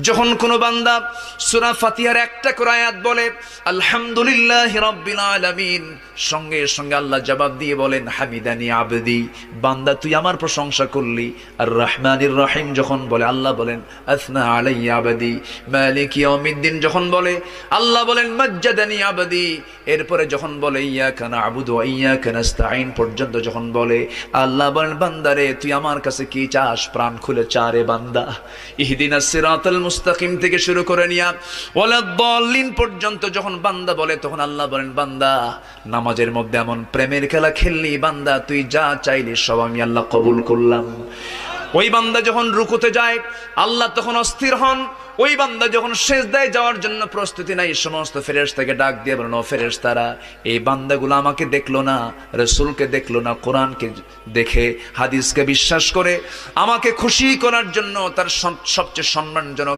যখন কোনো বান্দা সূরা ফাতিহার একটা করে আয়াত বলে আলহামদুলিল্লাহি রাব্বিল আলামিন, সঙ্গে সঙ্গে আল্লাহ জবাব দিয়ে বলেন হামিদানি আবদি, বান্দা তুই আমার প্রশংসা করলি। আর রহমানির রহিম যখন বলে আল্লাহ বলেন আসনা আলাইয়া আবদি। মালিক ইয়াউমিদ্দিন যখন বলে আল্লাহ বলেন মাজ্জাদানি আবদি। এরপরে যখন বলে ইয়াকা না'বুদু ওয়া ইয়াকা নাস্তাঈন পর্যন্ত যখন বলে আল্লাহ বলেন বান্দারে তুই আমার কাছে কি চাস, প্রাণ খুলে চা রে বান্দা। ইহদিনাস সিরাতাল মুস্তাকিম থেকে শুরু করে নিয়া ওয়ালাদ-দাল্লিন পর্যন্ত যখন বান্দা বলে তখন আল্লাহ বলেন বান্দা নামাজের মধ্যে এমন প্রেমের খেলা খেললি বান্দা, তুই যা চাইলি সব আমি আল্লাহ কবুল করলাম। ওই বান্দা যখন রুকুতে যায় আল্লাহ তখন অস্থির হন। ওই বান্দা যখন সিজদায় যাওয়ার জন্য প্রস্তুতি নাই, সমস্ত ফেরেশতাকে ডাক দিয়ে বলেন ও ফেরেশতারা, এই বান্দাগুলো আমাকে দেখলো না, রাসূলকে দেখলো না, কোরআনকে দেখে হাদিসকে বিশ্বাস করে আমাকে খুশি করার জন্য তার সবচেয়ে সম্মানজনক